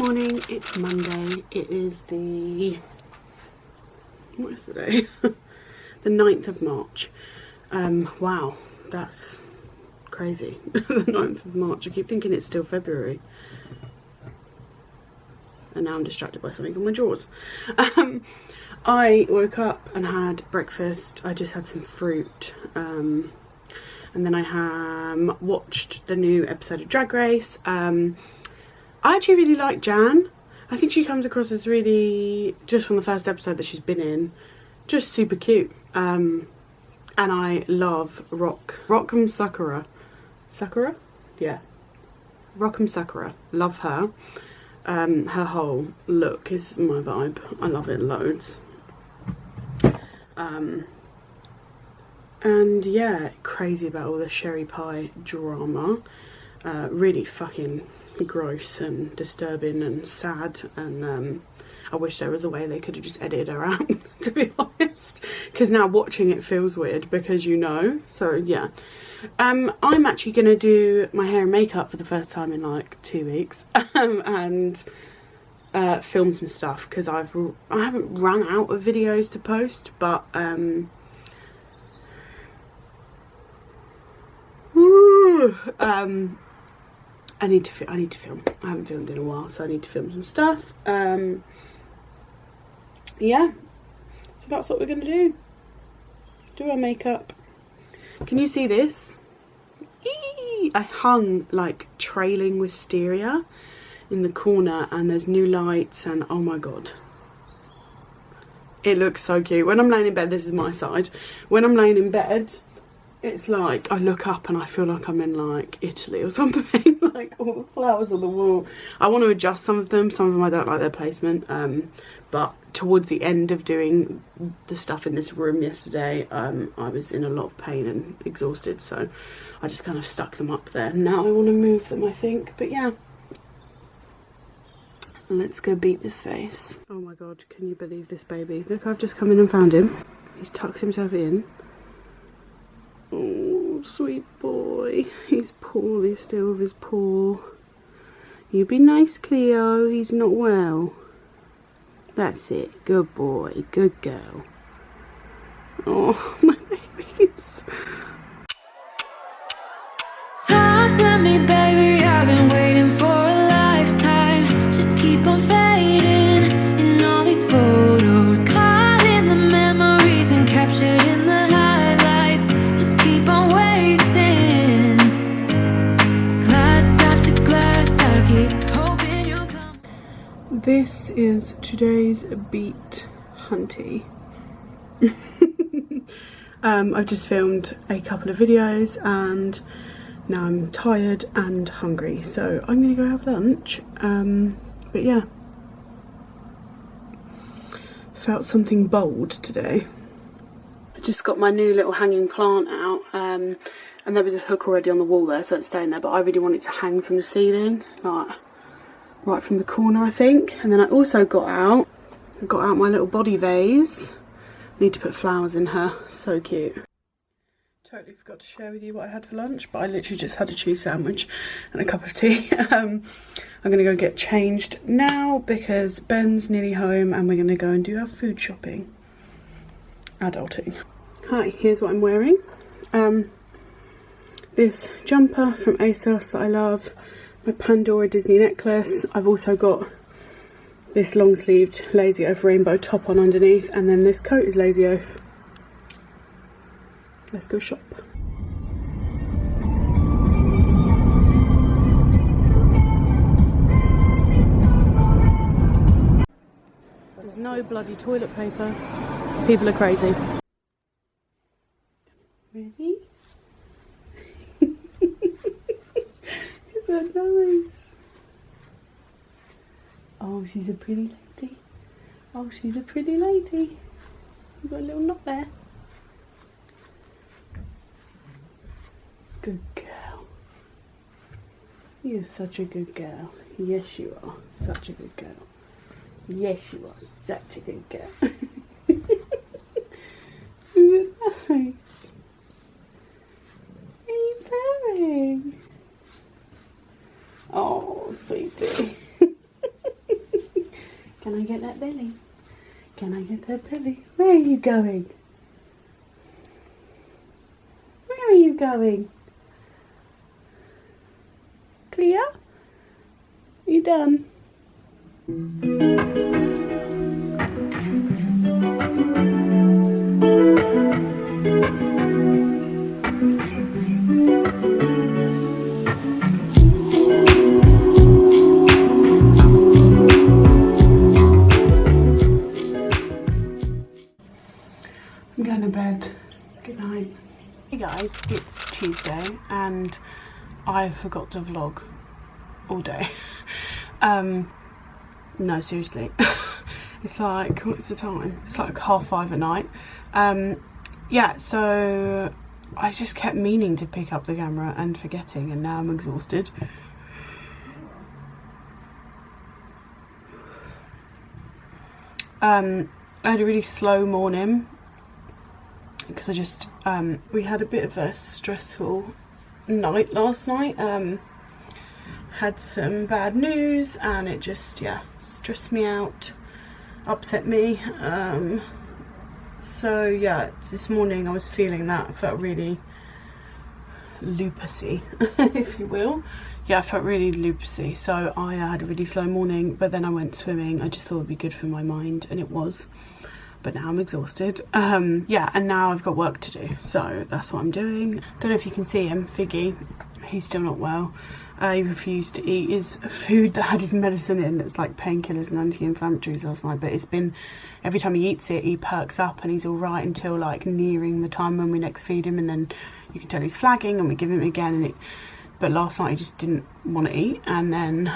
morning, it's Monday. It is the, what is the day? The 9th of March. Wow, that's crazy. The 9th of March. I keep thinking it's still February. And now I'm distracted by something on my drawers. I woke up and had breakfast. I just had some fruit. And then I watched the new episode of Drag Race. I actually really like Jan. I think she comes across as really, just from the first episode that she's been in, just super cute. And I love Rock'em Sakura. Sakura? Yeah. Rock'em Sakura. Love her. Her whole look is my vibe. I love it loads. And yeah, crazy about all the sherry pie drama. Really fucking gross and disturbing and sad, and I wish there was a way they could have just edited her out, to be honest, because now watching it feels weird because you know. So yeah, I'm actually gonna do my hair and makeup for the first time in like 2 weeks, and film some stuff because I haven't run out of videos to post, but I need to film. I haven't filmed in a while, so I need to film some stuff. Yeah, so that's what we're gonna do our makeup. Can you see this? Eee! I hung like trailing wisteria in the corner, and there's new lights, and oh my god, it looks so cute. When I'm laying in bed, this is my side. When I'm laying in bed, it's like I look up and I feel like I'm in like Italy or something. Like all the flowers on the wall. I want to adjust some of them I don't like their placement, but towards the end of doing the stuff in this room yesterday, I was in a lot of pain and exhausted, so I just kind of stuck them up there. Now I want to move them, I think. But yeah, let's go beat this face. Oh my god, can you believe this baby? Look, I've just come in and found him. He's tucked himself in. Oh, sweet boy. He's poorly still with his paw. You be nice, Cleo. He's not well. That's it. Good boy. Good girl. Oh, my babies. Talk to me, baby. I've been waiting for a lifetime. Just keep on fading in all these photos. Caught in the memories and captured in the highlights. Just keep on wasting. Glass after glass, I keep hoping you'll come. This is today's beat hunty. I've just filmed a couple of videos and now I'm tired and hungry, so I'm gonna go have lunch. But yeah, felt something bold today. I just got my new little hanging plant out, and there was a hook already on the wall there, so it's staying there, but I really want it to hang from the ceiling, like right from the corner, I think. And then I also got out my little body vase. Need to put flowers in her. So cute. Totally forgot to share with you what I had for lunch, but I literally just had a cheese sandwich and a cup of tea. I'm gonna go get changed now because Ben's nearly home and we're gonna go and do our food shopping. Adulting. Hi, here's what I'm wearing. This jumper from ASOS that I love. My Pandora Disney necklace. I've also got this long sleeved Lazy Oaf rainbow top on underneath, and then this coat is Lazy Oaf. Let's go shop. There's no bloody toilet paper. People are crazy. Ready? Is that nice? Oh, she's a pretty lady. Oh, she's a pretty lady. You got a little knot there. Good girl. You're such a good girl. Yes, you are. Such a good girl. Yes, you are. Such a good girl. Isn't that nice? Are you purring? Oh, sweetie. that belly? Can I get that belly? Where are you going? Where are you going? Clear? You done? I'm going to bed. Good night. Hey guys, it's Tuesday and I forgot to vlog all day. No, seriously. It's like, what's the time? It's like 5:30 at night. Yeah, so I just kept meaning to pick up the camera and forgetting, and now I'm exhausted. I had a really slow morning because I just we had a bit of a stressful night last night. Had some bad news and it just, yeah, stressed me out, upset me. So yeah, this morning I was feeling that. I felt really lupusy, if you will. Yeah, I felt really lupusy. So I had a really slow morning, but then I went swimming. I just thought it would be good for my mind, and it was. But now I'm exhausted. Yeah, and now I've got work to do, so that's what I'm doing. Don't know if you can see him, Figgy. He's still not well. He refused to eat his food that had his medicine in. It's like painkillers and anti-inflammatories last night, but it's been, every time he eats it, he perks up and he's all right until like nearing the time when we next feed him, and then you can tell he's flagging and we give him again. And but last night he just didn't want to eat, and then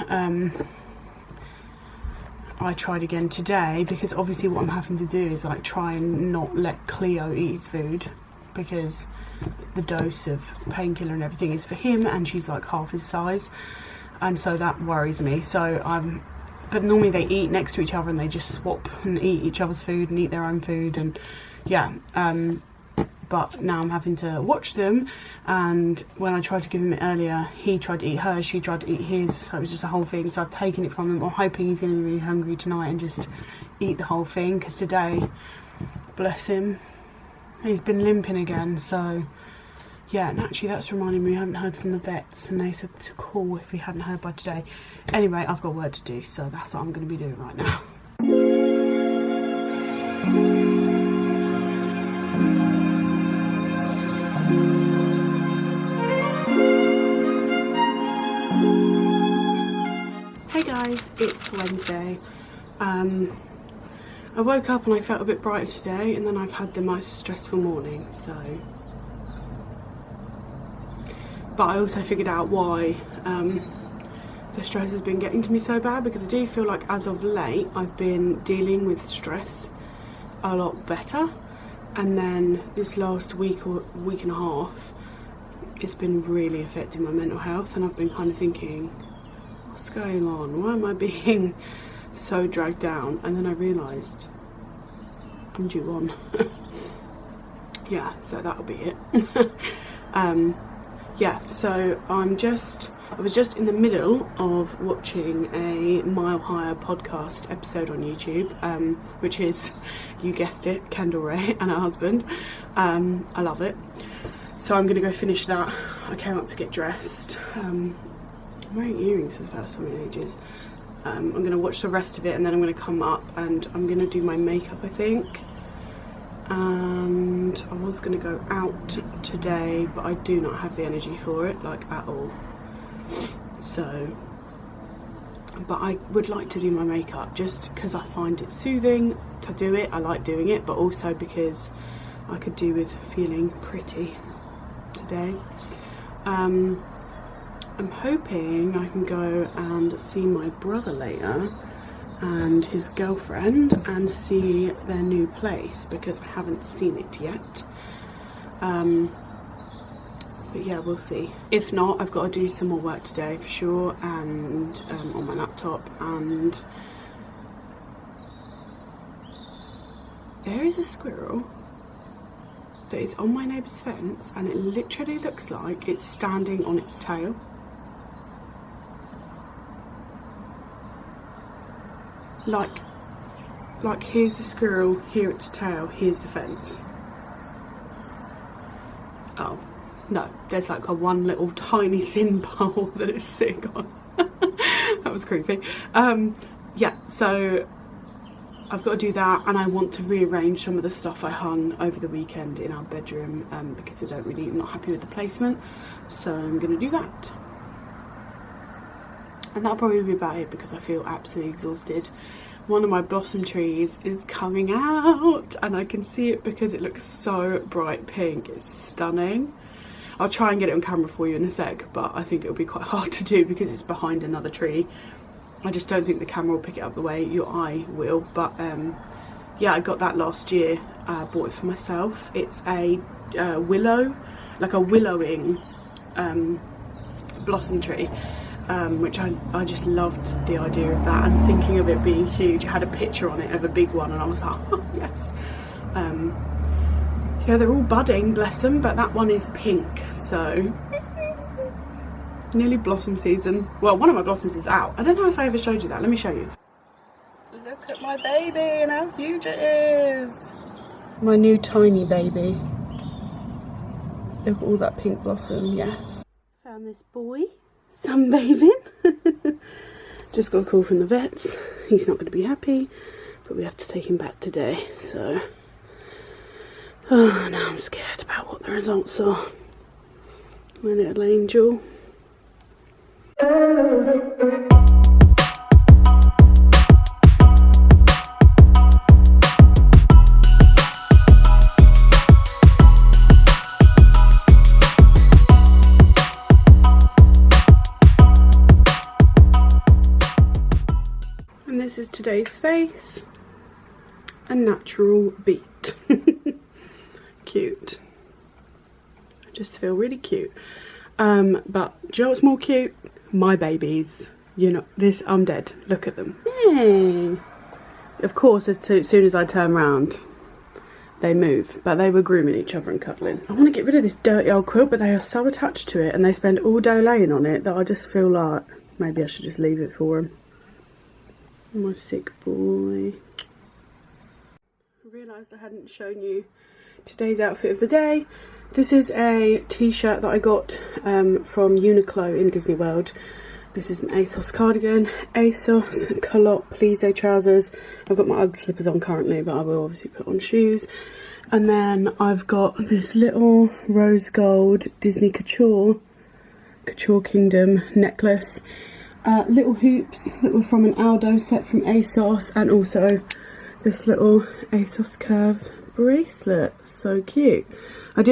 I tried again today, because obviously what I'm having to do is like try and not let Cleo eat his food, because the dose of painkiller and everything is for him and she's like half his size, and so that worries me. So but normally they eat next to each other and they just swap and eat each other's food and eat their own food, and yeah, but now I'm having to watch them, and when I tried to give him it earlier, he tried to eat hers, she tried to eat his, so it was just a whole thing. So I've taken it from him. I'm hoping he's going to be really hungry tonight and just eat the whole thing, because today, bless him, he's been limping again. So yeah, and actually that's reminding me, we haven't heard from the vets, and they said to call if we hadn't heard by today. Anyway, I've got work to do, so that's what I'm going to be doing right now. Hey guys, it's Wednesday. I woke up and I felt a bit brighter today, and then I've had the most stressful morning, so. But I also figured out why the stress has been getting to me so bad, because I do feel like as of late I've been dealing with stress a lot better, and then this last week or week and a half it's been really affecting my mental health, and I've been kind of thinking, what's going on? Why am I being so dragged down? And then I realised I'm due on. Yeah, so that'll be it. Yeah, so I was just in the middle of watching a Mile Higher podcast episode on YouTube, which is, you guessed it, Kendall Ray and her husband. I love it. So I'm going to go finish that. I came up to get dressed. I'm wearing earrings for the first time in ages. I'm going to watch the rest of it, and then I'm going to come up and I'm going to do my makeup, I think. And I was going to go out today, but I do not have the energy for it, like at all. So, but I would like to do my makeup just because I find it soothing to do it. I like doing it, but also because I could do with feeling pretty today. I'm hoping I can go and see my brother later and his girlfriend and see their new place, because I haven't seen it yet. But yeah, we'll see. If not, I've got to do some more work today for sure, and on my laptop. And there is a squirrel that is on my neighbour's fence, and it literally looks like it's standing on its tail. Like, like, here's the squirrel, here its tail, here's the fence. Oh, no, there's like a one little tiny thin pole that it's sitting on. That was creepy. Yeah, so I've got to do that, and I want to rearrange some of the stuff I hung over the weekend in our bedroom, because I'm not happy with the placement, so I'm going to do that. And that'll probably be about it because I feel absolutely exhausted. One of my blossom trees is coming out, and I can see it because it looks so bright pink. It's stunning. I'll try and get it on camera for you in a sec, but I think it'll be quite hard to do because it's behind another tree. I just don't think the camera will pick it up the way your eye will. But yeah, I got that last year. I bought it for myself. It's a willow, like a willowing blossom tree, which I just loved the idea of that, and thinking of it being huge. I had a picture on it of a big one, and I was like, oh yes. Yeah, they're all budding, bless them, but that one is pink, so nearly blossom season. Well, one of my blossoms is out. I don't know if I ever showed you that. Let me show you. Look at my baby and how huge it is. My new tiny baby. Look at all that pink blossom, yes. Found this boy sunbathing. Just got a call from the vets. He's not going to be happy, but we have to take him back today, so... Oh, now I'm scared about what the results are. My little angel. And this is today's face. A natural beat. Cute. I just feel really cute. But do you know what's more cute? My babies. You know, this, I'm dead. Look at them. Yay. Of course, as soon as I turn around, they move. But they were grooming each other and cuddling. I want to get rid of this dirty old quilt, but they are so attached to it and they spend all day laying on it that I just feel like maybe I should just leave it for them. My sick boy. I realised I hadn't shown you today's outfit of the day. This is a t-shirt that I got from Uniqlo in Disney World. This is an ASOS cardigan, ASOS ALOT plissé trousers. I've got my Ugg slippers on currently, but I will obviously put on shoes. And then I've got this little rose gold Disney Couture Kingdom necklace. Little hoops that were from an Aldo set from ASOS, and also this little ASOS curve bracelet. So cute. I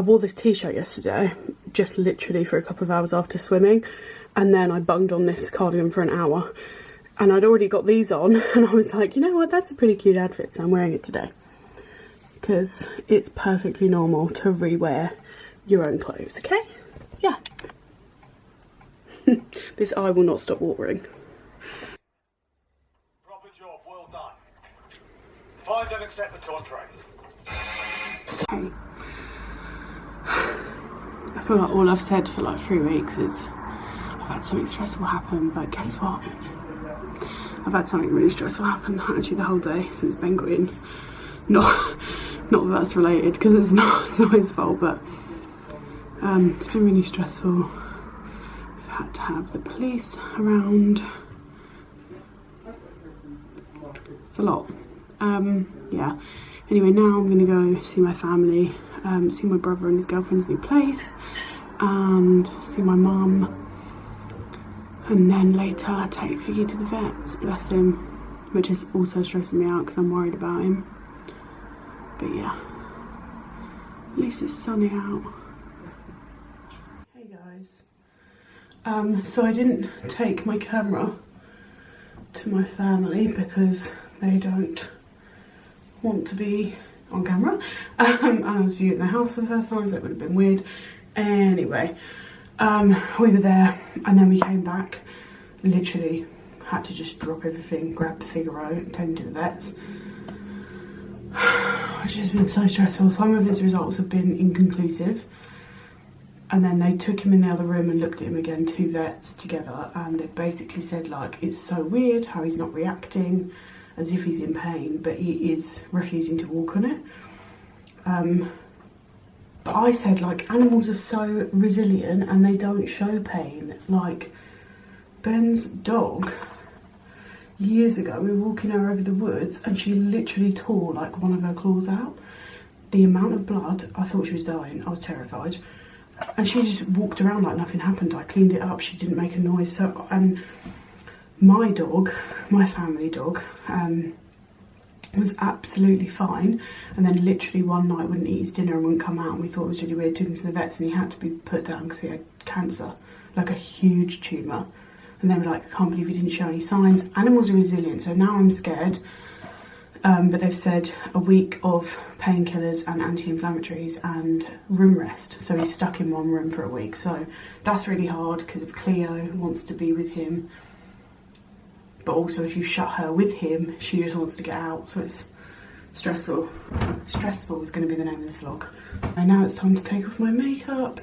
wore this t-shirt yesterday, just literally for a couple of hours after swimming, and then I bunged on this cardigan for an hour, and I'd already got these on, and I was like, you know what, that's a pretty cute outfit, so I'm wearing it today because it's perfectly normal to rewear your own clothes. Okay, yeah. This eye will not stop watering. Proper job, well done. Find and accept the contract. Okay. I feel like all I've said for like 3 weeks is I've had something stressful happen, but guess what? I've had something really stressful happen actually the whole day since Ben got in. Not that that's related, because it's not his fault, but it's been really stressful. We've had to have the police around. It's a lot. Yeah. Anyway, now I'm going to go see my family, see my brother and his girlfriend's new place, and see my mum, and then later take Figgy to the vets, bless him, which is also stressing me out because I'm worried about him. But yeah, at least it's sunny out. Hey guys, so I didn't take my camera to my family because they don't want to be on camera, and I was viewing the house for the first time, so it would have been weird. Anyway, we were there, and then we came back, literally had to just drop everything, grab Figaro and take him to the vets, which has been so stressful. Some of his results have been inconclusive, And then they took him in the other room and looked at him again, 2 vets together, and they basically said, like, it's so weird how he's not reacting as if he's in pain, but he is refusing to walk on it. But I said, like, animals are so resilient and they don't show pain. Like, Ben's dog, years ago, we were walking her over the woods and she literally tore, like, one of her claws out. The amount of blood, I thought she was dying. I was terrified. And she just walked around like nothing happened. I cleaned it up, she didn't make a noise. So, and my dog, my family dog, was absolutely fine, and then literally one night wouldn't eat his dinner and wouldn't come out, and we thought it was really weird. Took him to the vets and he had to be put down because he had cancer, like a huge tumour, and they were like, I can't believe he didn't show any signs. Animals are resilient, so now I'm scared, but they've said a week of painkillers and anti-inflammatories and room rest, so he's stuck in one room for a week. So that's really hard because if Cleo wants to be with him, but also if you shut her with him, she just wants to get out, so it's stressful. Stressful is going to be the name of this vlog. And now it's time to take off my makeup,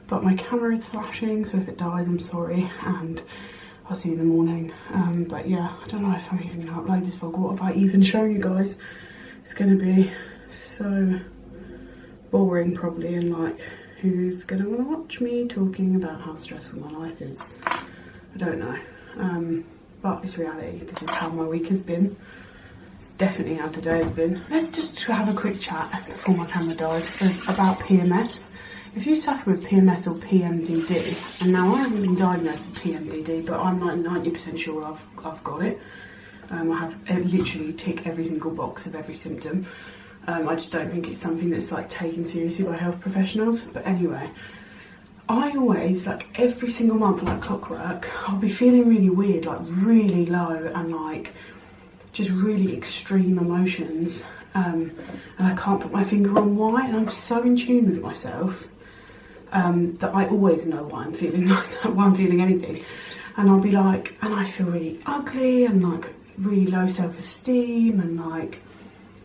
but my camera is flashing, so if it dies, I'm sorry, and I'll see you in the morning. But yeah, I don't know if I'm even going to upload this vlog. What have I even shown you guys? It's going to be so boring probably, and like, who's going to want to watch me talking about how stressful my life is? I don't know. But it's reality. This is how my week has been. It's definitely how today has been. Let's just have a quick chat before my camera dies about PMS. If you suffer with PMS or PMDD, and now I haven't been diagnosed with PMDD, but I'm like 90% sure I've got it. I literally tick every single box of every symptom. I just don't think it's something that's like taken seriously by health professionals. But anyway, I always, like every single month, like clockwork, I'll be feeling really weird, like really low, and like just really extreme emotions, and I can't put my finger on why, and I'm so in tune with myself that I always know why I'm feeling like that, why I'm feeling anything. And I'll be like, and I feel really ugly and like really low self-esteem and like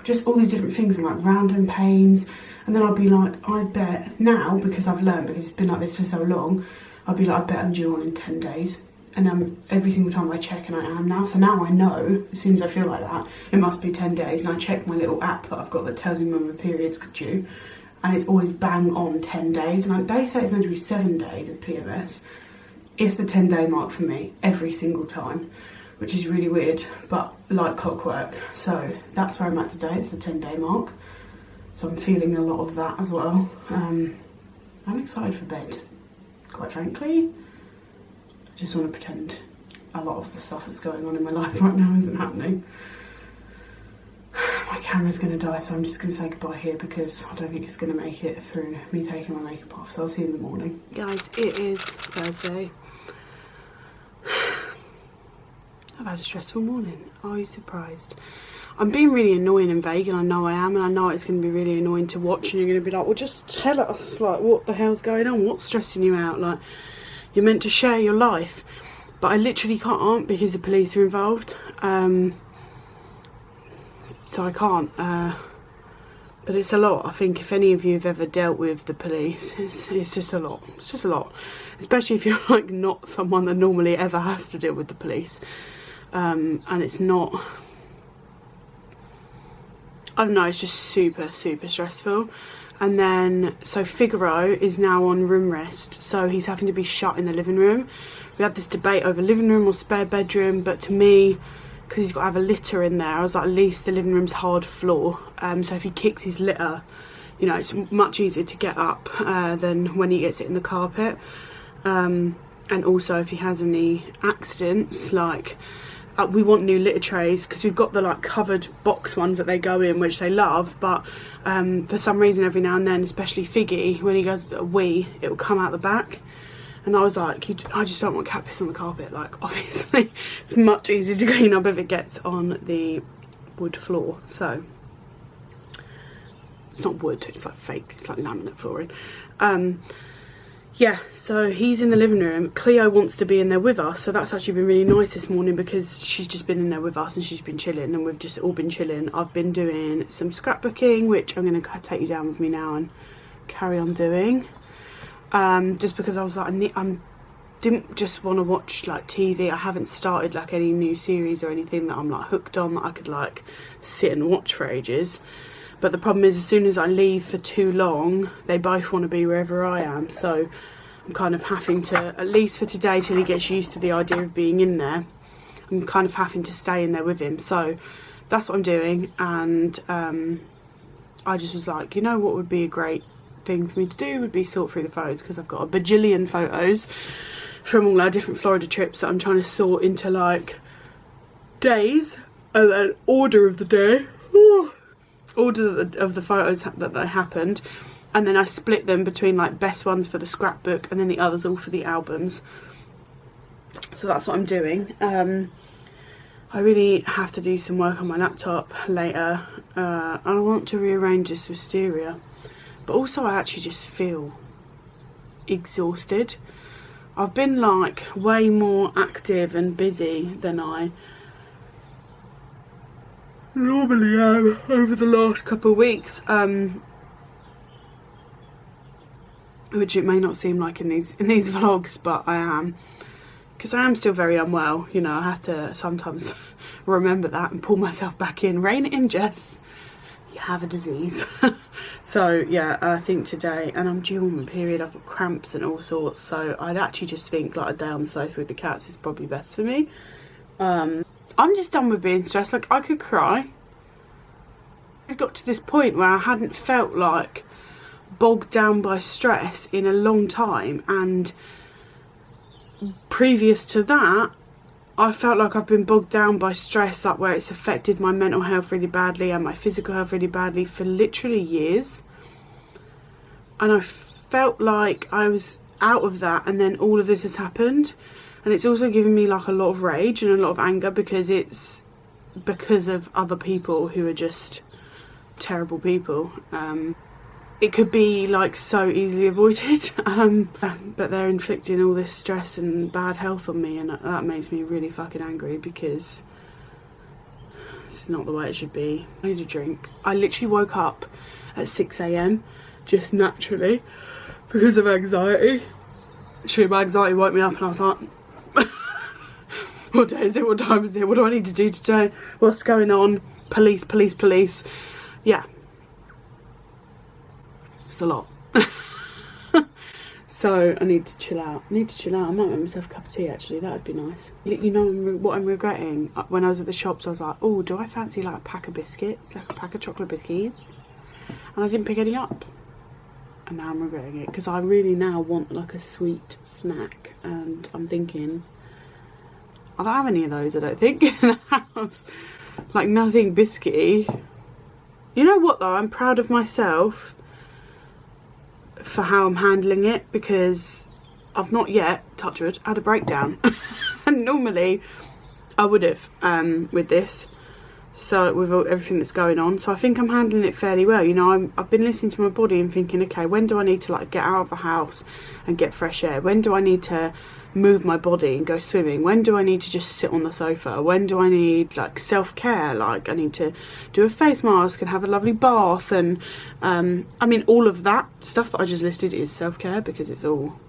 just all these different things, and like random pains. And then I'll be like, I bet now, because I've learned, because it's been like this for so long, I'll be like, I bet I'm due on in 10 days. And every single time I check, and I am now. So now I know, as soon as I feel like that, it must be 10 days. And I check my little app that I've got that tells me when my period's due. And it's always bang on 10 days. And they say it's meant to be 7 days of PMS. It's the 10-day mark for me every single time, which is really weird, but like clockwork. So that's where I'm at today. It's the 10-day mark. So I'm feeling a lot of that as well. I'm excited for bed, quite frankly. I just want to pretend a lot of the stuff that's going on in my life right now isn't happening. My camera's going to die, so I'm just going to say goodbye here because I don't think it's going to make it through me taking my makeup off. So I'll see you in the morning. Guys, it is Thursday. I've had a stressful morning. Are you surprised? I'm being really annoying and vague, and I know I am, and I know it's going to be really annoying to watch, and you're going to be like, well, just tell us, like, what the hell's going on? What's stressing you out? Like, you're meant to share your life. But I literally can't because the police are involved. So I can't. But it's a lot. I think if any of you have ever dealt with the police, it's just a lot. It's just a lot. Especially if you're, like, not someone that normally ever has to deal with the police. And it's not... I don't know, it's just super, super stressful. And then, so Figaro is now on room rest, so he's having to be shut in the living room. We had this debate over living room or spare bedroom, but to me, because he's got to have a litter in there, I was like, at least the living room's hard floor. So if he kicks his litter, you know, it's much easier to get up than when he gets it in the carpet. And also if he has any accidents, like... we want new litter trays because we've got the like covered box ones that they go in, which they love, but for some reason every now and then, especially Figgy, when he goes a wee, it will come out the back. And I was like, I just don't want cat piss on the carpet. Like, obviously it's much easier to clean up if it gets on the wood floor. So it's not wood, it's like fake, it's like laminate flooring. Yeah, so he's in the living room. Cleo wants to be in there with us, so that's actually been really nice this morning because she's just been in there with us and she's been chilling, and we've just all been chilling. I've been doing some scrapbooking, which I'm going to take you down with me now and carry on doing. just because I was like, didn't just want to watch like TV. I haven't started like any new series or anything that I'm like hooked on that I could like sit and watch for ages. But the problem is, as soon as I leave for too long, they both want to be wherever I am. So I'm kind of having to, at least for today, till he gets used to the idea of being in there, I'm kind of having to stay in there with him. So that's what I'm doing. And I just was like, you know what would be a great thing for me to do would be sort through the photos, because I've got a bajillion photos from all our different Florida trips that I'm trying to sort into like days and then order of the day. Order of the photos that happened, and then I split them between like best ones for the scrapbook and then the others all for the albums. So that's what I'm doing. I really have to do some work on my laptop later. I want to rearrange this wisteria, but also I actually just feel exhausted. I've been like way more active and busy than I normally am over the last couple of weeks, which it may not seem like in these vlogs, but I am, because I am still very unwell. You know, I have to sometimes remember that and pull myself back in. Rein it in, Jess, you have a disease. So yeah, I think today, and I'm due on my period, I've got cramps and all sorts, so I'd actually just think like a day on the sofa with the cats is probably best for me. I'm just done with being stressed. Like, I could cry. I got to this point where I hadn't felt like bogged down by stress in a long time, and previous to that I felt like I've been bogged down by stress, like where it's affected my mental health really badly and my physical health really badly for literally years. And I felt like I was out of that, and then all of this has happened. And it's also given me like a lot of rage and a lot of anger, because it's because of other people who are just terrible people. It could be like so easily avoided, but they're inflicting all this stress and bad health on me, and that makes me really fucking angry, because it's not the way it should be. I need a drink. I literally woke up at 6 AM just naturally because of anxiety. Actually, my anxiety woke me up and I was like, what day is it? What time is it? What do I need to do today? What's going on? Police, police, police. Yeah. It's a lot. So I need to chill out. I might make myself a cup of tea, actually. That would be nice. You know what I'm regretting? When I was at the shops, I was like, oh, do I fancy like a pack of biscuits? Like a pack of chocolate biscuits? And I didn't pick any up. And now I'm regretting it, because I really now want like a sweet snack. And I'm thinking, I don't have any of those, I don't think, in the house. Like, nothing biscuity. You know what though? I'm proud of myself for how I'm handling it, because I've not yet, touch wood, had a breakdown. And normally I would have with this, so with everything that's going on. So I think I'm handling it fairly well. You know, I've been listening to my body and thinking, okay, when do I need to like get out of the house and get fresh air? When do I need to move my body and go swimming? When do I need to just sit on the sofa? When do I need like self-care? Like, I need to do a face mask and have a lovely bath, and I mean, all of that stuff that I just listed is self-care, because it's all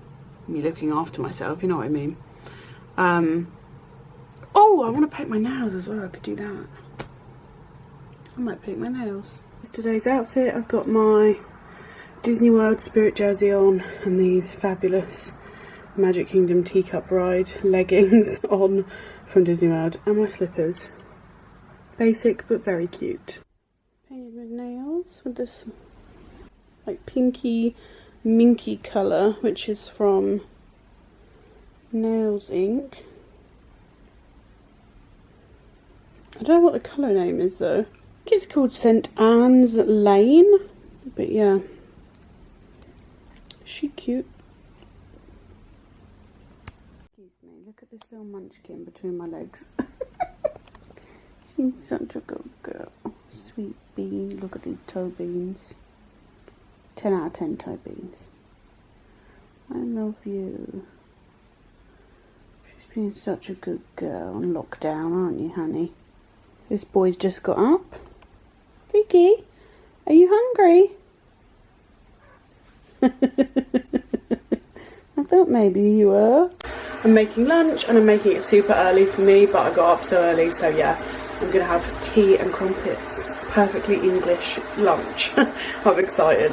me looking after myself, you know what I mean. Oh, I want to paint my nails as well. I could do that. I might paint my nails. It's today's outfit. I've got my Disney World Spirit jersey on and these fabulous Magic Kingdom Teacup Ride leggings on from Disney World, and my slippers. Basic but very cute. Painted my nails with this like pinky minky colour, which is from Nails Ink. I don't know what the colour name is though. I think it's called St. Anne's Lane, but yeah. Is she cute? Look at this little munchkin between my legs. She's such a good girl. Sweet bean. Look at these toe beans. 10 out of 10 toe beans. I love you. She's been such a good girl on lockdown, aren't you, honey? This boy's just got up. Vicky, are you hungry? thought maybe you were. I'm making lunch and I'm making it super early for me, but I got up so early, so yeah, I'm gonna have tea and crumpets. Perfectly English lunch. I'm excited.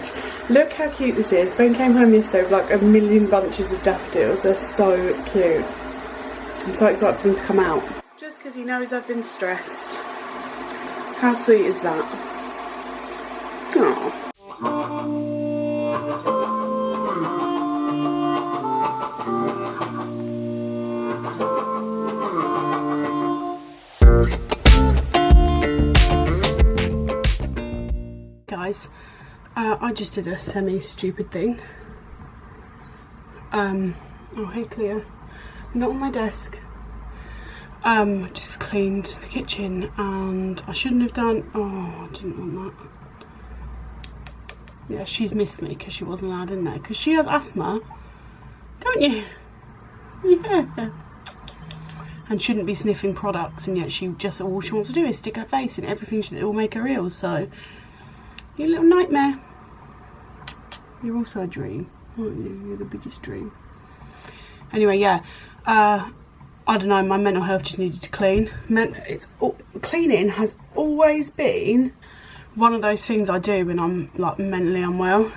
Look how cute this is. Ben came home yesterday with like a million bunches of daffodils. They're so cute. I'm so excited for them to come out. Just because he knows I've been stressed. How sweet is that? Aww. Guys, I just did a semi-stupid thing. Oh hey Cleo. Not on my desk. Just cleaned the kitchen and I shouldn't have done. Oh, I didn't want that. Yeah, she's missed me because she wasn't allowed in there because she has asthma, don't you? Yeah. And shouldn't be sniffing products, and yet she just all she wants to do is stick her face in everything that will make her ill. So, you little nightmare. You're also a dream, aren't you? You're the biggest dream. Anyway, yeah. I don't know, my mental health just needed to clean. Cleaning has always been one of those things I do when I'm like mentally unwell.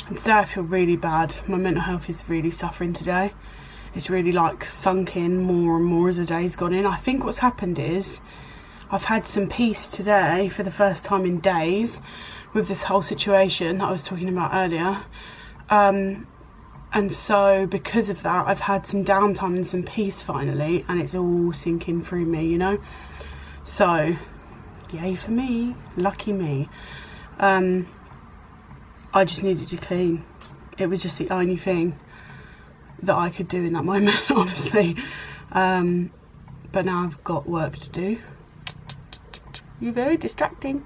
And today I feel really bad. My mental health is really suffering today. It's really like sunk in more and more as the day's gone in. I think what's happened is I've had some peace today for the first time in days with this whole situation that I was talking about earlier. And so because of that, I've had some downtime and some peace finally, and it's all sinking through me, you know? So, yay for me. Lucky me. I just needed to clean. It was just the only thing that I could do in that moment, honestly. But now I've got work to do. You're very distracting.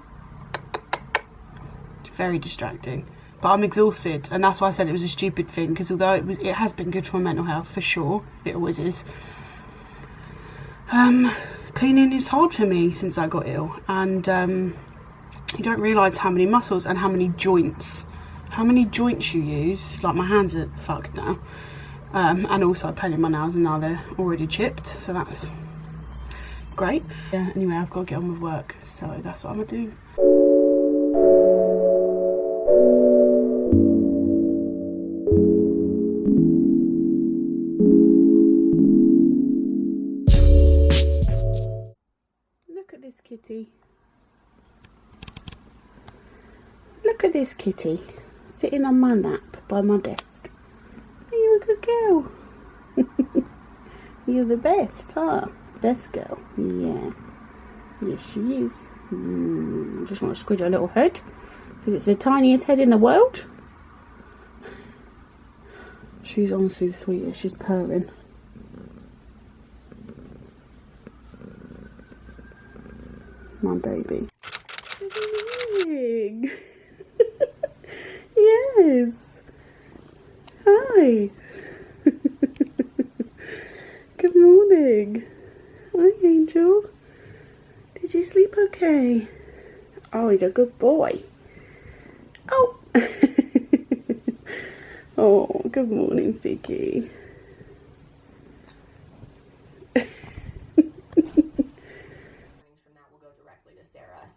It's very distracting. But I'm exhausted, and that's why I said it was a stupid thing, because although it has been good for my mental health, for sure, it always is. Cleaning is hard for me since I got ill, and you don't realise how many muscles and how many joints you use. Like, my hands are fucked now, and also I painted my nails and now they're already chipped, so that's great. Yeah, anyway, I've got to get on with work, so that's what I'm gonna do. This kitty. Look at this kitty sitting on my lap by my desk. Are you a good girl? You're the best, huh? Best girl. Yeah. Yes, she is. Just want to squidge her little head because it's the tiniest head in the world. She's honestly the sweetest. She's purring. My baby. Yes. Hi. Good morning. Hi, Angel. Did you sleep okay? Oh, he's a good boy. Oh. Oh, good morning, Vicky.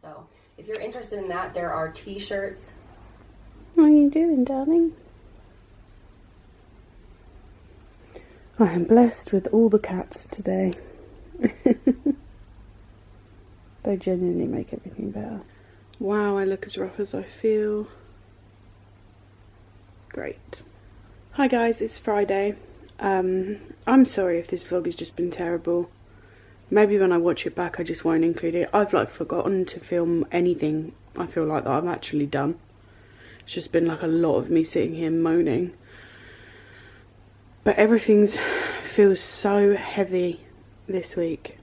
So if you're interested in that, there are t-shirts. How are you doing, darling? I am blessed with all the cats today. They genuinely make everything better. Wow, I look as rough as I feel. Great. Hi guys, it's Friday. I'm sorry if this vlog has just been terrible. Maybe when I watch it back I just won't include it. I've like forgotten to film anything I feel like that I've actually done. It's just been like a lot of me sitting here moaning. But everything feels so heavy this week.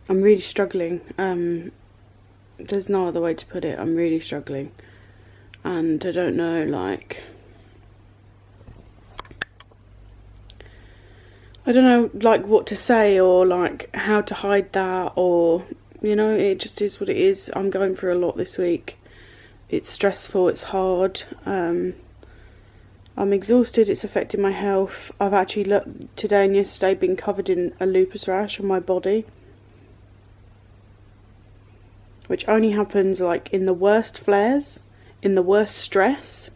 I'm really struggling. There's no other way to put it. I'm really struggling. And I don't know, like... I don't know, like, what to say or, like, how to hide that or, you know, it just is what it is. I'm going through a lot this week. It's stressful, it's hard. I'm exhausted, it's affecting my health. I've actually today and yesterday been covered in a lupus rash on my body, which only happens like in the worst flares, in the worst stress,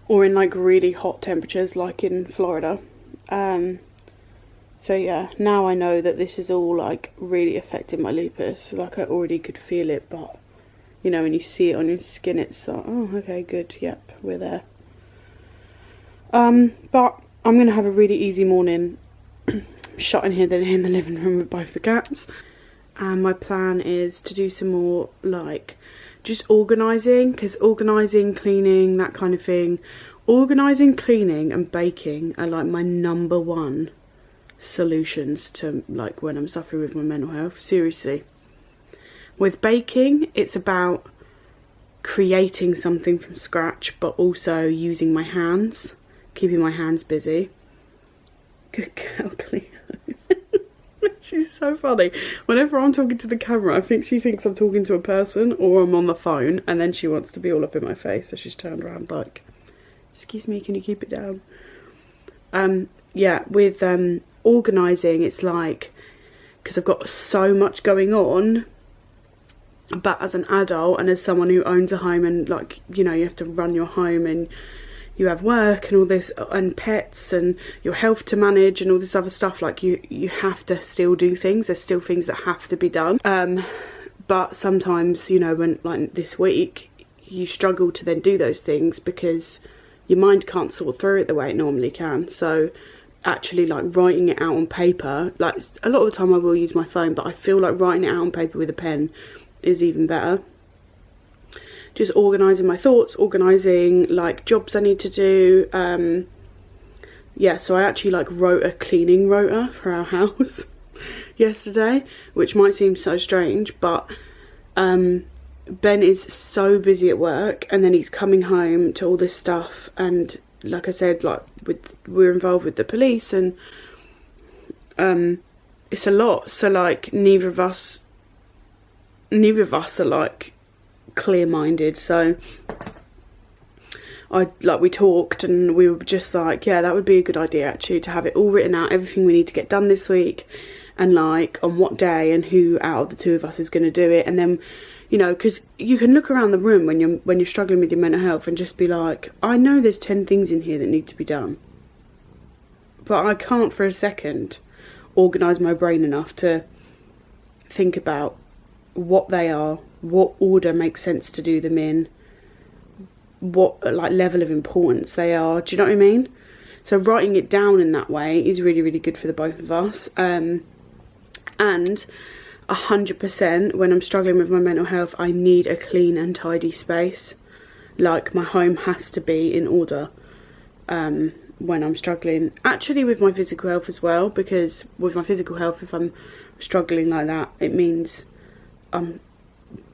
or in like really hot temperatures like in Florida. So yeah, now I know that this is all like really affecting my lupus. Like I already could feel it, but you know, when you see it on your skin, it's like, oh, okay, good, yep, we're there. But I'm going to have a really easy morning, shut in here, then in the living room with both the cats. And my plan is to do some more, like, just organising, because organising, cleaning, that kind of thing. Organising, cleaning and baking are like my #1 solutions to, like, when I'm suffering with my mental health, seriously. With baking, it's about creating something from scratch, but also using my hands, keeping my hands busy. Good girl, Cleo. She's so funny. Whenever I'm talking to the camera, I think she thinks I'm talking to a person or I'm on the phone, and then she wants to be all up in my face, so she's turned around like, excuse me, can you keep it down? Yeah, with organising, it's like, because I've got so much going on, but as an adult and as someone who owns a home, and like, you know, you have to run your home and you have work and all this and pets and your health to manage and all this other stuff, like you have to still do things. There's still things that have to be done. But sometimes, you know, when like this week, you struggle to then do those things because your mind can't sort through it the way it normally can. So actually, like, writing it out on paper, like, a lot of the time I will use my phone, but I feel like writing it out on paper with a pen is even better. Just organising my thoughts, organising like jobs I need to do. Yeah, so I actually like wrote a cleaning rota for our house yesterday, which might seem so strange, but Ben is so busy at work, and then he's coming home to all this stuff, and like I said, like we're involved with the police, and it's a lot. So like neither of us are like clear-minded, so we talked and we were just like, yeah, that would be a good idea actually, to have it all written out, everything we need to get done this week, and like on what day and who out of the two of us is going to do it. And then, you know, because you can look around the room when you're struggling with your mental health and just be like, I know there's 10 things in here that need to be done, but I can't for a second organise my brain enough to think about what they are, what order makes sense to do them in, what like level of importance they are. Do you know what I mean? So writing it down in that way is really, really good for the both of us. And 100% when I'm struggling with my mental health, I need a clean and tidy space. Like, my home has to be in order when I'm struggling. Actually, with my physical health as well, because with my physical health, if I'm struggling like that, it means I'm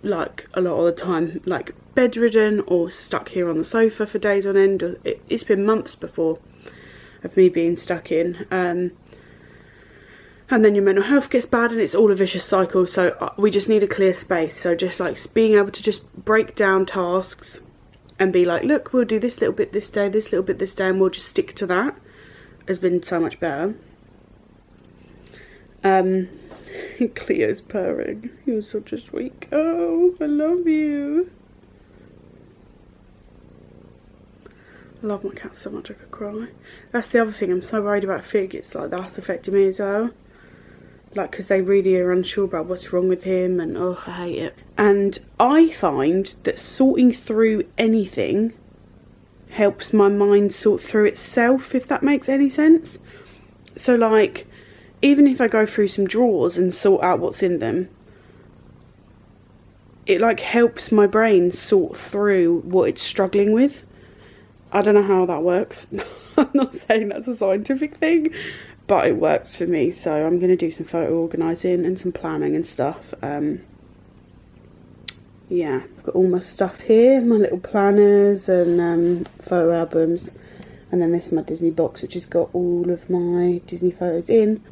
like a lot of the time like bedridden or stuck here on the sofa for days on end. It's been months before of me being stuck in, and then your mental health gets bad and it's all a vicious cycle. So we just need a clear space. So just like being able to just break down tasks and be like, look, we'll do this little bit this day, this little bit this day, and we'll just stick to that, has been so much better. Cleo's purring. He was such a sweet girl. I love you. I love my cat so much I could cry. That's the other thing, I'm so worried about Fig. It's like that's affecting me as well. Like, because they really are unsure about what's wrong with him, and oh, I hate it. And I find that sorting through anything helps my mind sort through itself, if that makes any sense. So like, even if I go through some drawers and sort out what's in them, it like helps my brain sort through what it's struggling with. I don't know how that works. I'm not saying that's a scientific thing, but it works for me. So I'm going to do some photo organising and some planning and stuff. Yeah, I've got all my stuff here, my little planners and photo albums. And then this is my Disney box, which has got all of my Disney photos in.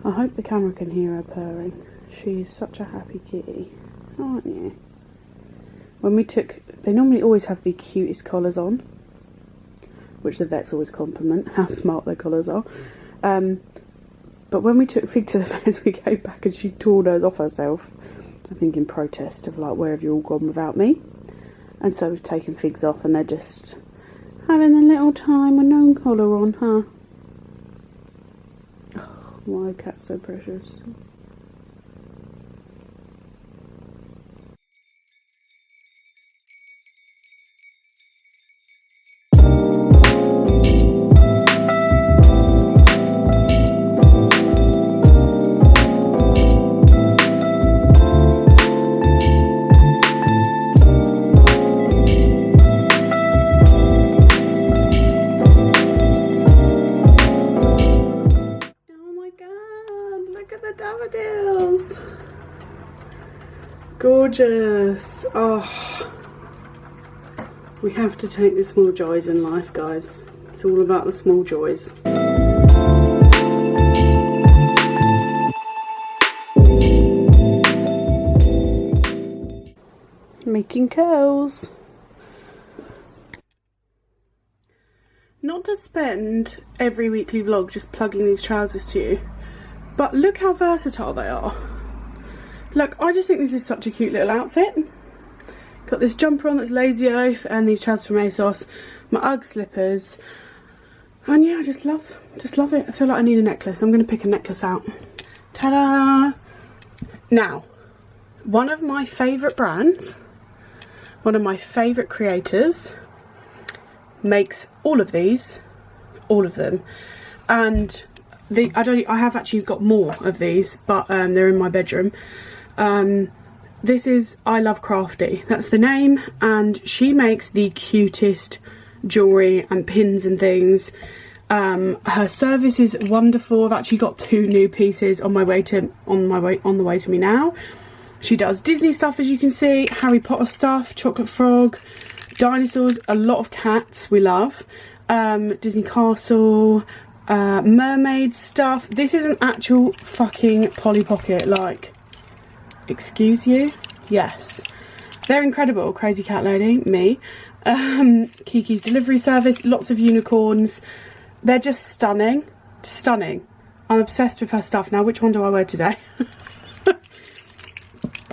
I hope the camera can hear her purring. She is such a happy kitty. aren't you? When we took, they normally always have the cutest collars on, which the vets always compliment how smart their collars are. But when we took Fig to the vet, we came back and she tore those off herself. I think in protest of like, where have you all gone without me? And so we've taken Figs off and they're just having a little time with no collar on, huh? Oh, my cat's so precious. Gorgeous. Oh, we have to take the small joys in life, guys. It's all about the small joys. Making curls. Not to spend every weekly vlog just plugging these trousers to you, but look how versatile they are. Look, I just think this is such a cute little outfit. Got this jumper on that's Lazy Oaf and these trousers from ASOS, my UGG slippers, and yeah, I just love it. I feel like I need a necklace. I'm going to pick a necklace out. Ta-da! Now, one of my favourite brands, one of my favourite creators, makes all of these, all of them, and I have actually got more of these, but they're in my bedroom. This is I Love Crafty, that's the name, and she makes the cutest jewellery and pins and things. Her service is wonderful. I've actually got 2 new pieces on the way to me now. She does Disney stuff, as you can see, Harry Potter stuff, Chocolate Frog, dinosaurs, a lot of cats we love, Disney Castle, mermaid stuff. This is an actual fucking Polly Pocket, like, excuse you? Yes. They're incredible. Crazy Cat Lady, me. Kiki's delivery service, lots of unicorns. They're just stunning. Stunning. I'm obsessed with her stuff. Now, which one do I wear today?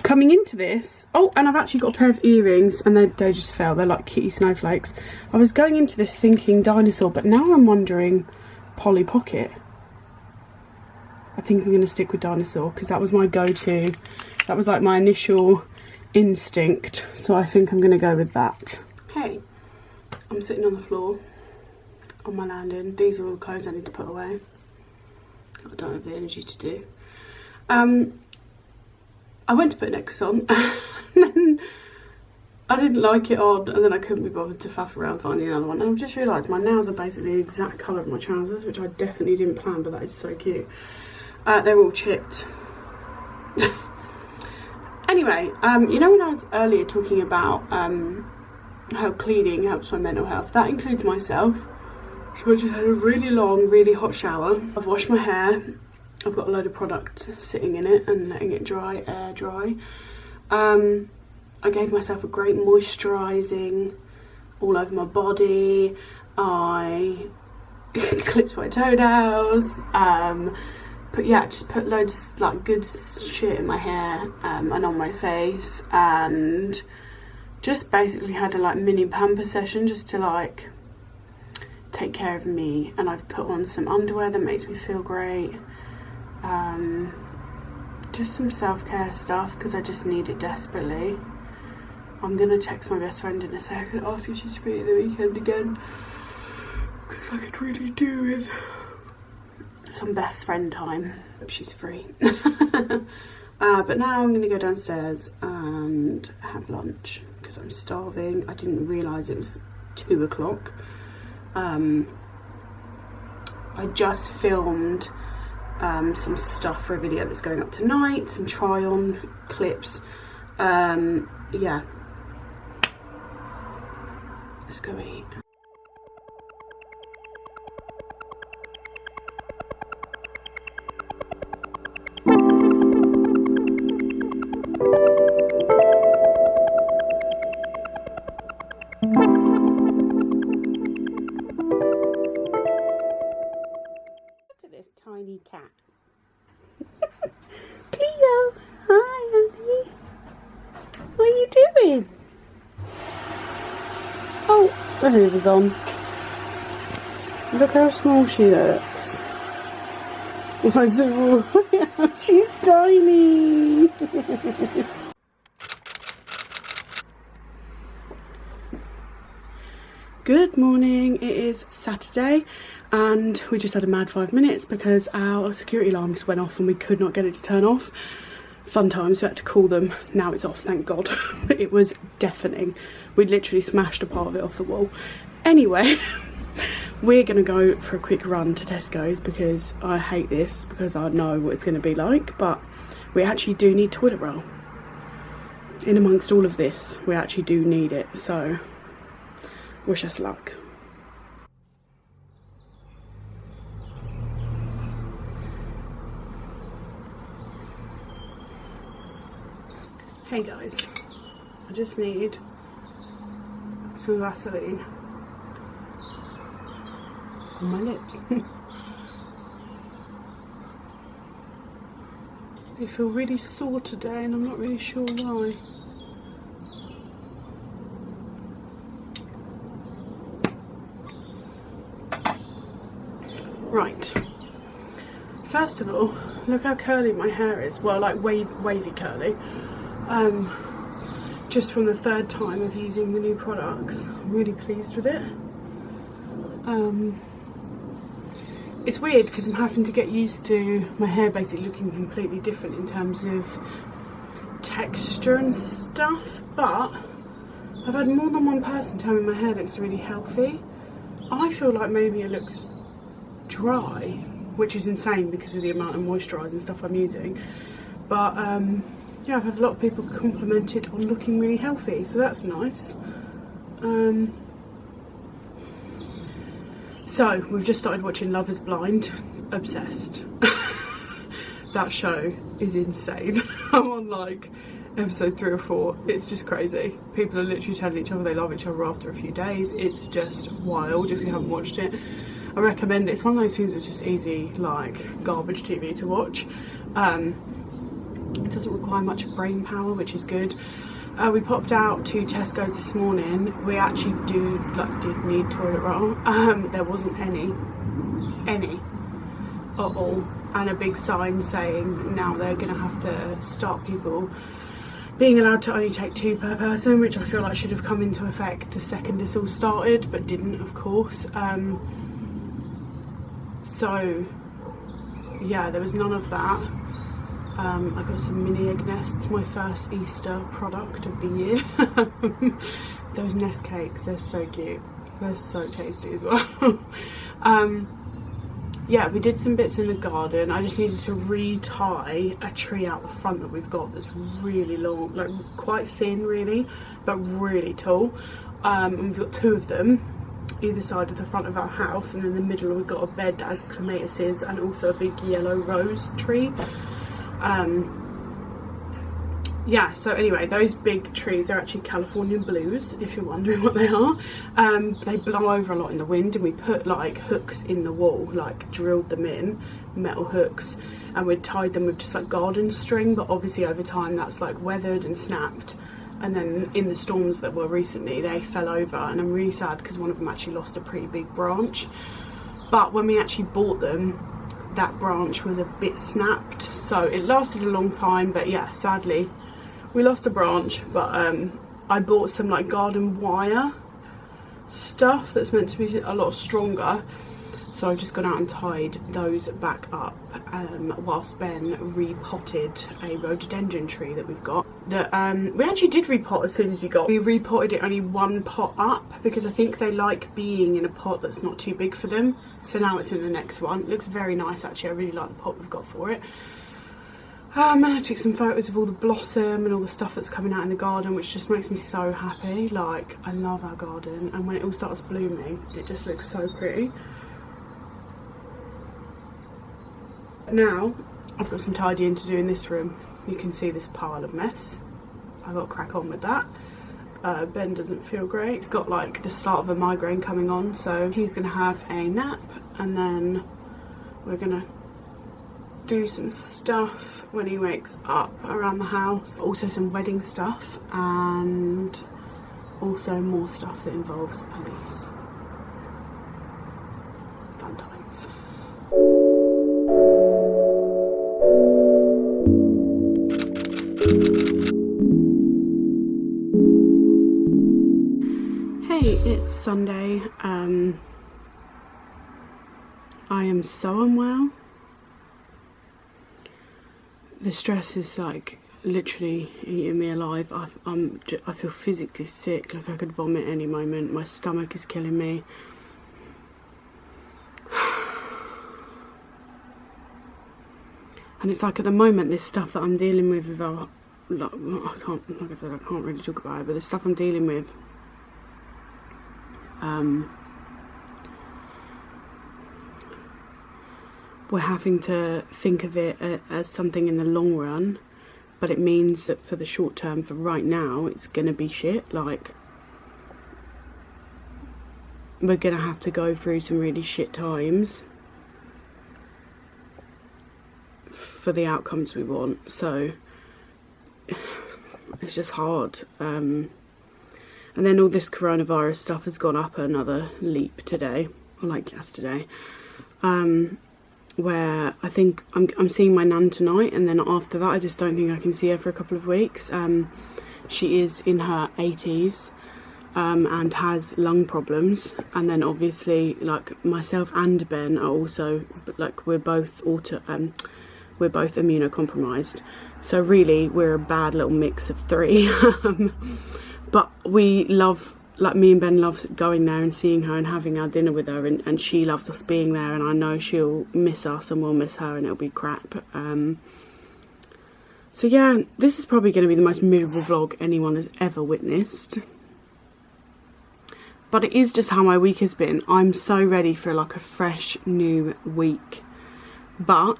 Coming into this, oh, and I've actually got a pair of earrings, and they just fell. They're like kitty snowflakes. I was going into this thinking dinosaur, but now I'm wondering Polly Pocket. I think I'm going to stick with dinosaur because that was my go-to. That was like my initial instinct, so I think I'm going to go with that. Hey, I'm sitting on the floor on my landing. These are all the clothes I need to put away. I don't have the energy to do. I went to put a necklace on and then I didn't like it on, and then I couldn't be bothered to faff around finding another one. And I've just realised my nails are basically the exact colour of my trousers, which I definitely didn't plan, but that is so cute. They're all chipped. Anyway, you know when I was earlier talking about how cleaning helps my mental health, that includes myself. So I just had a really long, really hot shower. I've washed my hair. I've got a load of product sitting in it and letting it dry, air dry. I gave myself a great moisturising all over my body. I clipped my toenails. But yeah, just put loads of like good shit in my hair and on my face, and just basically had a like mini pamper session just to like take care of me. And I've put on some underwear that makes me feel great. Just some self-care stuff because I just need it desperately. I'm gonna text my best friend in a second, ask if she's free at the weekend again, because I could really do with some best friend time if she's free. But now I'm gonna go downstairs and have lunch because I'm starving. I didn't realise it was 2 o'clock. I just filmed some stuff for a video that's going up tonight, some try-on clips. Yeah, let's go eat. Cleo, hi honey. What are you doing? Oh, the hoover's on. Look how small she looks. She's tiny. Good morning, it is Saturday and we just had a mad 5 minutes because our security alarm just went off and we could not get it to turn off. Fun times, we had to call them. Now it's off, thank God. It was deafening. We literally smashed a part of it off the wall. Anyway, we're gonna go for a quick run to Tesco's because I hate this because I know what it's gonna be like, but we actually do need toilet roll. In amongst all of this, we actually do need it, so wish us luck. Hey guys, I just need some Vaseline on my lips. They feel really sore today and I'm not really sure why. Right, first of all, look how curly my hair is. Well, like wavy curly. Just from the third time of using the new products. I'm really pleased with it. It's weird because I'm having to get used to my hair basically looking completely different in terms of texture and stuff, but I've had more than one person tell me my hair looks really healthy. I feel like maybe it looks dry, which is insane because of the amount of moisturiser and stuff I'm using, but yeah, I've had a lot of people complimented on looking really healthy, so that's nice. So we've just started watching Love is Blind. Obsessed. That show is insane. I'm on like episode 3 or 4. It's just crazy. People are literally telling each other they love each other after a few days. It's just wild. If you haven't watched it, I recommend it. It's one of those things that's just easy, like garbage TV to watch. It doesn't require much brain power, which is good. We popped out to Tesco's this morning. We actually did need toilet roll. There wasn't any at all, and a big sign saying now they're gonna have to start people being allowed to only take 2 per person, which I feel like should have come into effect the second this all started, but didn't, of course. So yeah, there was none of that. I got some mini egg nests, my first Easter product of the year. Those nest cakes, they're so cute. They're so tasty as well. Yeah, we did some bits in the garden. I just needed to re-tie a tree out the front that we've got that's really long, like quite thin really, but really tall. And we've got 2 of them, either side of the front of our house, and in the middle we've got a bed that has clematis and also a big yellow rose tree. Yeah, so anyway, those big trees are actually Californian blues, if you're wondering what they are. They blow over a lot in the wind, and we put like hooks in the wall, like drilled them in, metal hooks, and we tied them with just like garden string, but obviously over time that's like weathered and snapped, and then in the storms that were recently they fell over, and I'm really sad because one of them actually lost a pretty big branch. But when we actually bought them, that branch was a bit snapped, so it lasted a long time, but yeah, sadly we lost a branch. But I bought some like garden wire stuff that's meant to be a lot stronger, so I've just gone out and tied those back up whilst Ben repotted a rhododendron tree that we've got that we actually did repot as soon as we repotted it only 1 pot up because I think they like being in a pot that's not too big for them, so now it's in the next one. It looks very nice actually. I really like the pot we've got for it. And I took some photos of all the blossom and all the stuff that's coming out in the garden, which just makes me so happy. Like, I love our garden, and when it all starts blooming it just looks so pretty. Now I've got some tidying to do in this room. You can see this pile of mess. I've got to crack on with that. Ben doesn't feel great. He's got like the start of a migraine coming on, so he's gonna have a nap, and then we're gonna do some stuff when he wakes up around the house. Also some wedding stuff and also more stuff that involves police. Fun times. Hey, it's Sunday. I am so unwell. The stress is like literally eating me alive. I feel physically sick, like I could vomit any moment. My stomach is killing me. And it's like at the moment, this stuff that I'm dealing with our, like I said, I can't really talk about it, but the stuff I'm dealing with, we're having to think of it as something in the long run, but it means that for the short term, for right now, it's gonna be shit. Like, we're gonna have to go through some really shit times for the outcomes we want. So it's just hard. And then all this coronavirus stuff has gone up another leap today, or like yesterday. Where I think I'm seeing my nan tonight, and then after that I just don't think I can see her for a couple of weeks. She is in her 80s and has lung problems, and then obviously like myself and Ben are also, like, we're both immunocompromised, so really we're a bad little mix of three. But we love, like, me and Ben love going there and seeing her and having our dinner with her, and she loves us being there, and I know she'll miss us and we'll miss her, and it'll be crap. So yeah, this is probably going to be the most miserable vlog anyone has ever witnessed, but it is just how my week has been. I'm so ready for like a fresh new week, but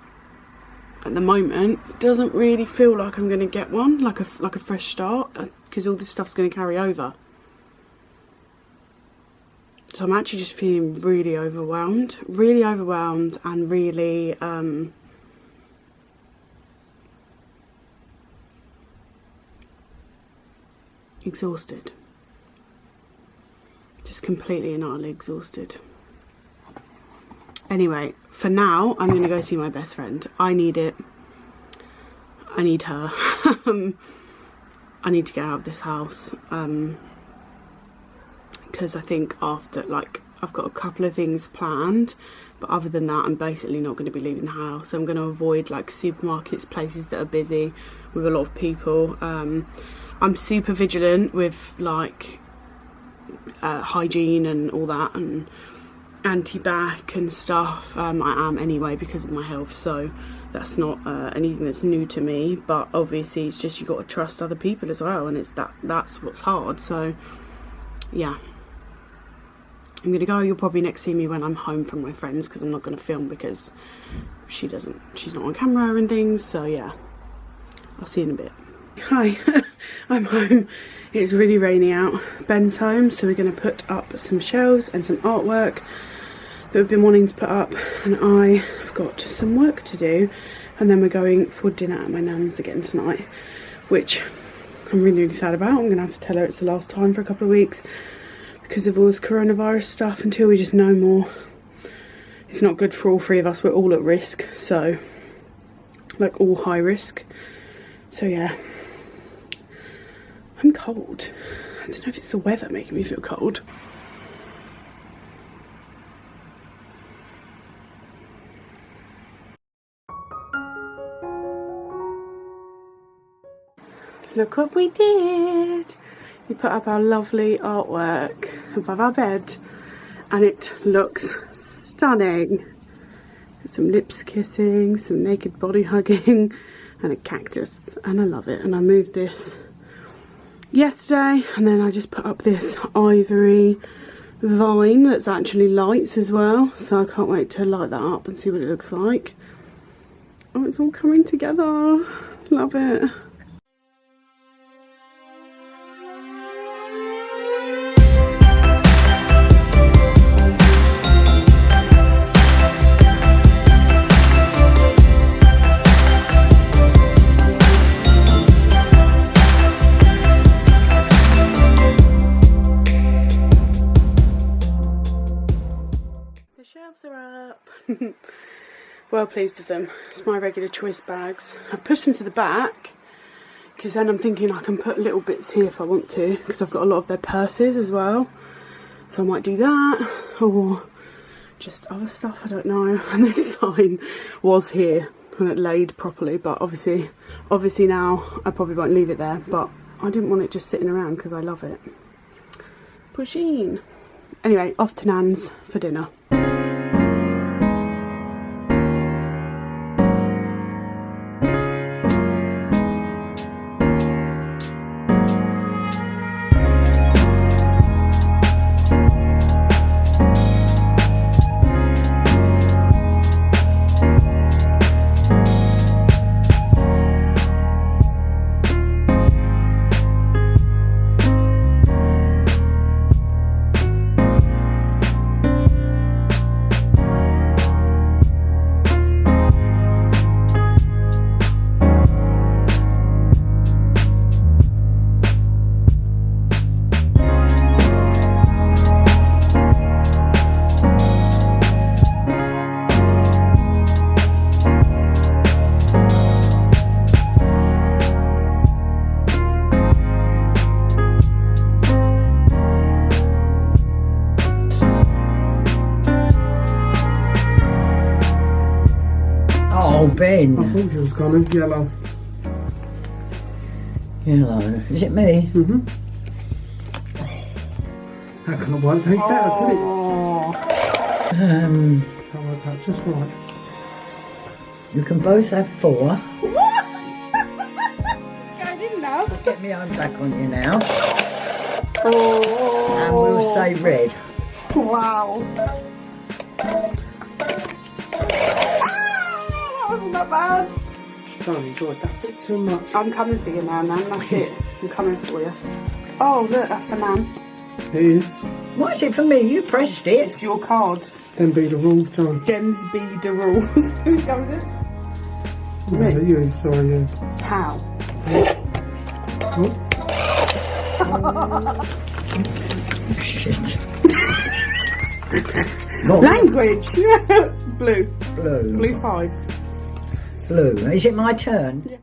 at the moment it doesn't really feel like I'm going to get one, like a fresh start, because all this stuff's going to carry over. So I'm actually just feeling really overwhelmed and really exhausted. Just completely and utterly exhausted. Anyway, for now, I'm going to go see my best friend. I need it. I need her. I need to get out of this house. Because I think after, like, I've got a couple of things planned, but other than that, I'm basically not going to be leaving the house. I'm going to avoid like supermarkets, places that are busy with a lot of people. I'm super vigilant with like hygiene and all that, and anti-bac and stuff. I am anyway because of my health, so that's not anything that's new to me, but obviously it's just, you got to trust other people as well, and it's that's what's hard. So yeah, I'm gonna go. You'll probably next see me when I'm home from my friends, because I'm not gonna film because she's not on camera and things. So yeah, I'll see you in a bit. Hi, I'm home. It's really rainy out. Ben's home, so we're gonna put up some shelves and some artwork that we've been wanting to put up, and I've got some work to do, and then we're going for dinner at my nan's again tonight, which I'm really, really sad about. I'm gonna have to tell her it's the last time for a couple of weeks because of all this coronavirus stuff, until we just know more. It's not good for all three of us. We're all at risk, so like all high risk. So yeah, I'm cold. I don't know if it's the weather making me feel cold. Look what we did. We put up our lovely artwork above our bed, and it looks stunning. Some lips kissing, some naked body hugging, and a cactus, and I love it. And I moved this yesterday, and then I just put up this ivory vine that's actually lights as well, so I can't wait to light that up and see what it looks like. Oh, it's all coming together. Love it. Well pleased with them. It's my regular choice bags. I've pushed them to the back because then I'm thinking I can put little bits here if I want to, because I've got a lot of their purses as well. So I might do that, or just other stuff, I don't know. And this sign was here when it laid properly, but obviously now I probably won't leave it there, but I didn't want it just sitting around because I love it. Pusheen. Anyway, off to Nan's for dinner. Oh, Ben. I thought you was gone in yellow. Yellow. Is it me? Mm-hmm. How can I work any better, could it? That worked out just right. You can both have 4. I didn't know. I'll get my own back on you now. Oh. And we'll say red. Wow. That wasn't that bad. Don't enjoy that bit too much. I'm coming for you now, Nan. That's it. I'm coming for you. Oh, look, that's for Nan. It is. Why is it for me? You pressed it. It's your card. Then be the rules, John. Gems be the rules. Who's going in? No, you, sorry, you. How? Oh, Shit. Language. Blue. Blue. Blue 5. Blue. Is it my turn? Yeah.